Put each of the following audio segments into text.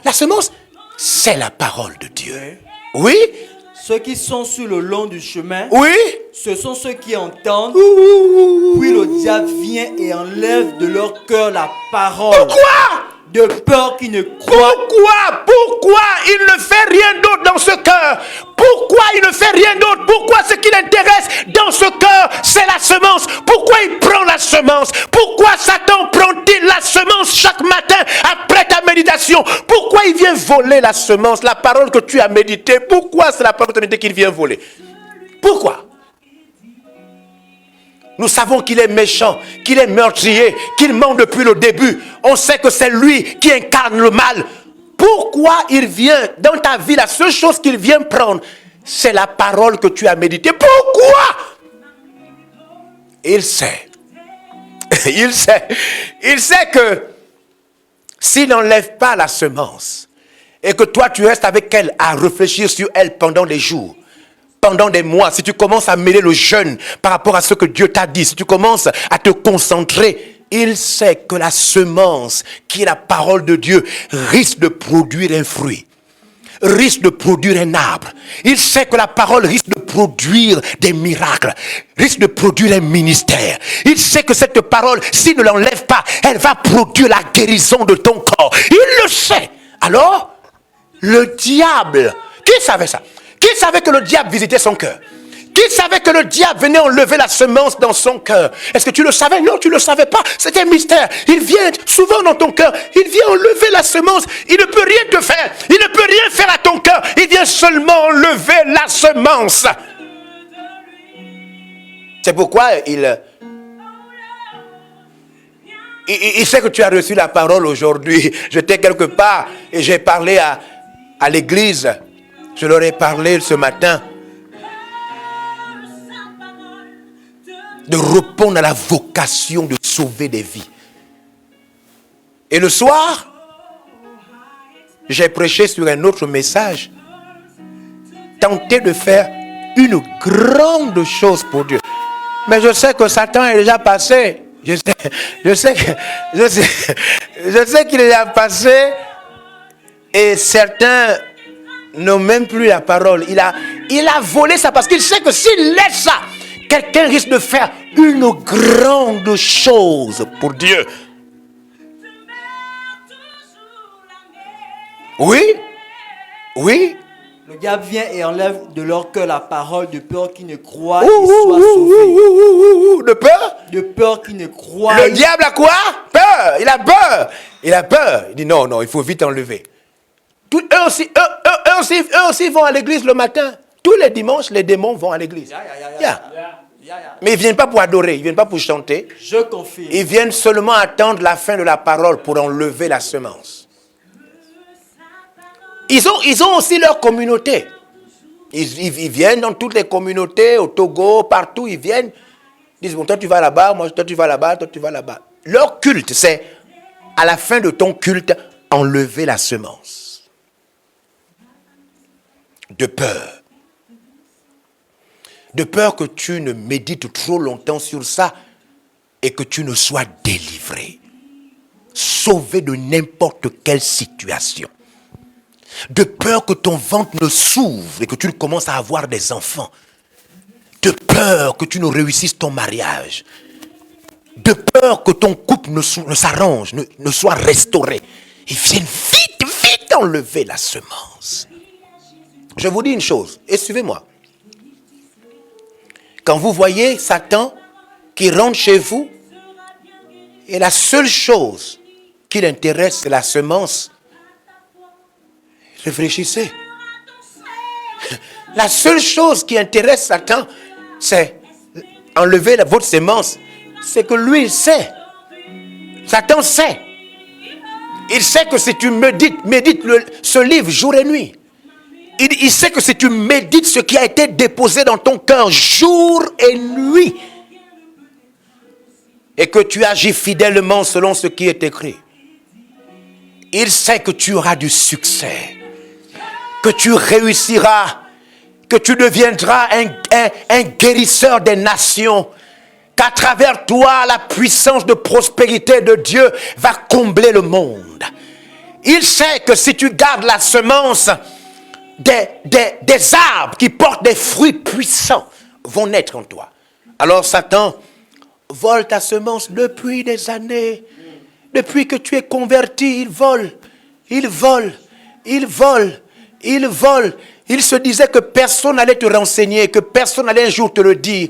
La semence, c'est la parole de Dieu. Oui. Ceux qui sont sur le long du chemin, Oui. ce sont ceux qui entendent, puis le diable vient et enlève de leur cœur la parole. Pourquoi? De peur qu'ils ne croient. Pourquoi il ne fait rien d'autre dans ce cœur? Pourquoi il ne fait rien d'autre? Pourquoi ce qui l'intéresse dans ce cœur, c'est la semence? Pourquoi il prend la semence? Pourquoi Satan prend-il la semence chaque matin après ta méditation? Pourquoi il vient voler la semence, la parole que tu as méditée? Pourquoi c'est la parole que tu as méditée qu'il vient voler? Pourquoi? Nous savons qu'il est méchant, qu'il est meurtrier, qu'il ment depuis le début. On sait que c'est lui qui incarne le mal. Pourquoi il vient dans ta vie? La seule chose qu'il vient prendre, c'est la parole que tu as méditée. Pourquoi? Il sait. Il sait que s'il n'enlève pas la semence et que toi tu restes avec elle à réfléchir sur elle pendant des jours, pendant des mois, si tu commences à mêler le jeûne par rapport à ce que Dieu t'a dit, si tu commences à te concentrer, il sait que la semence, qui est la parole de Dieu, risque de produire un fruit, risque de produire un arbre. Il sait que la parole risque de produire des miracles, risque de produire un ministère. Il sait que cette parole, s'il ne l'enlève pas, elle va produire la guérison de ton corps. Il le sait. Alors, le diable, qui savait ça? Qui savait que le diable visitait son cœur? Qui savait que le diable venait enlever la semence dans son cœur? Est-ce que tu le savais? Non, tu ne le savais pas. C'était un mystère. Il vient souvent dans ton cœur. Il vient enlever la semence. Il ne peut rien te faire. Il ne peut rien faire à ton cœur. Il vient seulement enlever la semence. C'est pourquoi il sait que tu as reçu la parole aujourd'hui. J'étais quelque part et j'ai parlé à l'église. Je leur ai parlé ce matin de répondre à la vocation de sauver des vies. Et le soir, j'ai prêché sur un autre message. Tenter de faire une grande chose pour Dieu. Mais je sais que Satan est déjà passé. Je sais qu'il est déjà passé. Et certains n'ont même plus la parole. Il a volé ça parce qu'il sait que s'il laisse ça, quelqu'un risque de faire une grande chose pour Dieu. Oui. Le diable vient et enlève de leur cœur la parole de peur qu'ils ne croient et soient sauvés. De peur? De peur qu'ils ne croient. Le diable a quoi? Peur. Il a peur. Il dit non, il faut vite enlever. Eux aussi vont à l'église le matin. Tous les dimanches, les démons vont à l'église. Mais ils ne viennent pas pour adorer, ils ne viennent pas pour chanter. Je confirme. Ils viennent seulement attendre la fin de la parole pour enlever la semence. Ils ont aussi leur communauté. Ils viennent dans toutes les communautés, au Togo, partout, ils viennent. Ils disent, bon, toi tu vas là-bas, toi tu vas là-bas, toi tu vas là-bas. Leur culte, c'est à la fin de ton culte, enlever la semence. De peur. De peur que tu ne médites trop longtemps sur ça et que tu ne sois délivré. Sauvé de n'importe quelle situation. De peur que ton ventre ne s'ouvre et que tu commences à avoir des enfants. De peur que tu ne réussisses ton mariage. De peur que ton couple ne s'arrange, ne soit restauré. Ils viennent vite enlever la semence. Je vous dis une chose, et suivez-moi. Quand vous voyez Satan qui rentre chez vous, et la seule chose qui l'intéresse, c'est la semence, réfléchissez. La seule chose qui intéresse Satan, c'est enlever votre semence. C'est que lui, il sait. Satan sait. Il sait que si tu médites ce livre jour et nuit, il sait que si tu médites ce qui a été déposé dans ton cœur jour et nuit, et que tu agis fidèlement selon ce qui est écrit, il sait que tu auras du succès, que tu réussiras, que tu deviendras un guérisseur des nations, qu'à travers toi, la puissance de prospérité de Dieu va combler le monde. Il sait que si tu gardes la semence, des arbres qui portent des fruits puissants vont naître en toi. Alors Satan vole ta semence depuis des années. Depuis que tu es converti, il vole. Il vole. Il vole. Il vole. Il se disait que personne n'allait te renseigner, que personne n'allait un jour te le dire.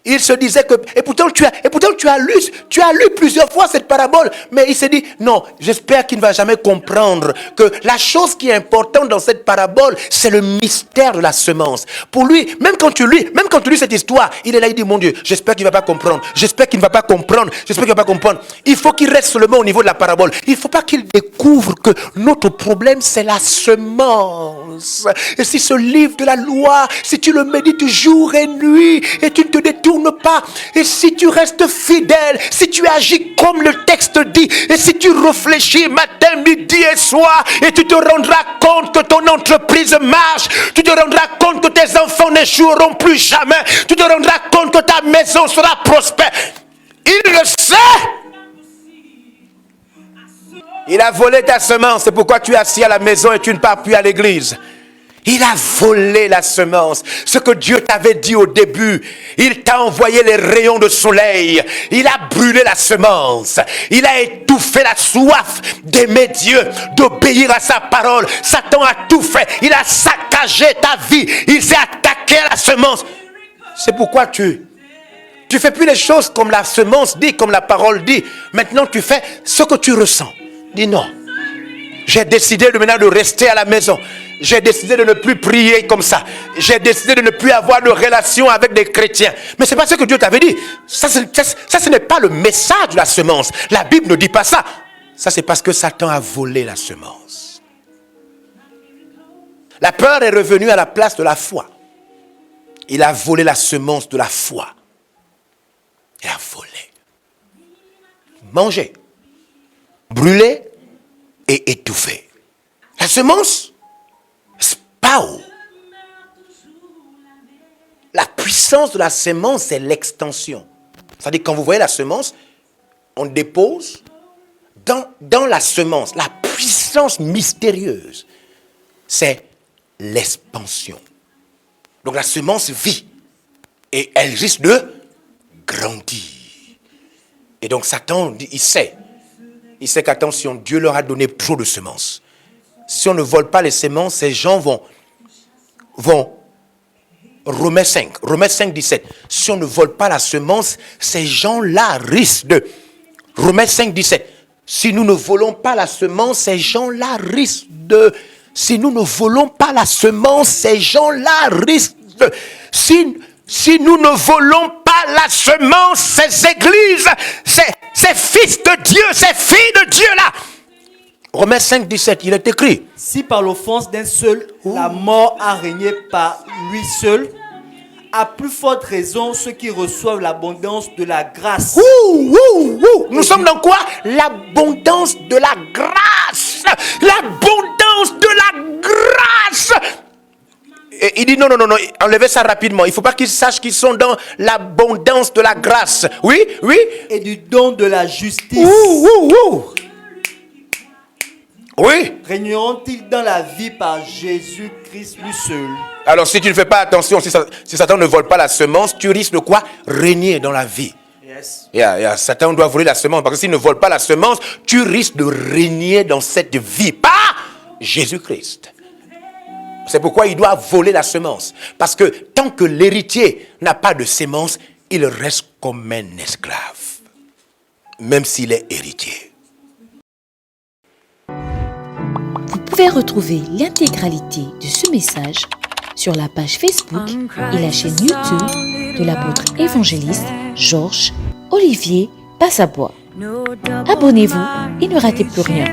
Il se disait que, et pourtant tu as lu plusieurs fois cette parabole, mais il s'est dit, non, j'espère qu'il ne va jamais comprendre que la chose qui est importante dans cette parabole, c'est le mystère de la semence. Pour lui, même quand tu lis cette histoire, il est là, il dit, mon Dieu, j'espère qu'il ne va pas comprendre, j'espère qu'il ne va pas comprendre, j'espère qu'il ne va pas comprendre. Il faut qu'il reste seulement au niveau de la parabole. Il ne faut pas qu'il découvre que notre problème, c'est la semence. Et si ce livre de la loi, si tu le médites jour et nuit, et tu ne te détournes pas, et si tu restes fidèle, si tu agis comme le texte dit, et si tu réfléchis matin, midi et soir, et tu te rendras compte que ton entreprise marche, tu te rendras compte que tes enfants n'échoueront plus jamais, tu te rendras compte que ta maison sera prospère. Il le sait. Il a volé ta semence, c'est pourquoi tu es assis à la maison et tu ne pars plus à l'église. Il a volé la semence. Ce que Dieu t'avait dit au début, il t'a envoyé les rayons de soleil. Il a brûlé la semence. Il a étouffé la soif d'aimer Dieu, d'obéir à sa parole. Satan a tout fait. Il a saccagé ta vie. Il s'est attaqué à la semence. C'est pourquoi tu fais plus les choses comme la semence dit, comme la parole dit. Maintenant, tu fais ce que tu ressens. Dis non. J'ai décidé maintenant de rester à la maison. J'ai décidé de ne plus prier comme ça. J'ai décidé de ne plus avoir de relation avec des chrétiens. Mais ce n'est pas ce que Dieu t'avait dit. Ça, ce n'est pas le message de la semence. La Bible ne dit pas ça. Ça, c'est parce que Satan a volé la semence. La peur est revenue à la place de la foi. Il a volé la semence de la foi. Il a volé. Mangé. Brûlé et étouffé. La semence, Pau. La puissance de la semence, c'est l'extension. C'est-à-dire, quand vous voyez la semence, on dépose dans la semence. La puissance mystérieuse, c'est l'expansion. Donc la semence vit et elle risque de grandir. Et donc Satan, il sait qu'attention, Dieu leur a donné trop de semences. Si on ne vole pas les semences, ces gens vont Romains 5, 17. Si on ne vole pas la semence, ces gens-là risquent de... Romains 5, 17. Si nous ne volons pas la semence, ces gens-là risquent de... Si nous ne volons pas la semence, ces gens-là risquent de... Si nous ne volons pas la semence, ces églises, ces fils de Dieu, ces filles de Dieu-là... Romains 5, 17, il est écrit. Si par l'offense d'un seul, la mort a régné par lui seul, à plus forte raison ceux qui reçoivent l'abondance de la grâce. Nous sommes dans quoi? L'abondance de la grâce. L'abondance de la grâce. Et il dit non, enlevez ça rapidement. Il ne faut pas qu'ils sachent qu'ils sont dans l'abondance de la grâce. Oui. Et du don de la justice. Oui. Régneront-ils dans la vie par Jésus-Christ lui seul? Alors si tu ne fais pas attention, si Satan ne vole pas la semence, tu risques de quoi? Régner dans la vie. Yes. Satan doit voler la semence, parce que s'il ne vole pas la semence, tu risques de régner dans cette vie par Jésus-Christ. C'est pourquoi il doit voler la semence. Parce que tant que l'héritier n'a pas de semence, il reste comme un esclave. Même s'il est héritier. Vous pouvez retrouver l'intégralité de ce message sur la page Facebook et la chaîne YouTube de l'apôtre évangéliste Georges Olivier Passabois. Abonnez-vous et ne ratez plus rien.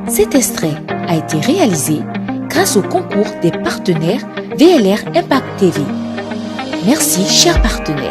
Cet extrait a été réalisé grâce au concours des partenaires VLR Impact TV. Merci, chers partenaires.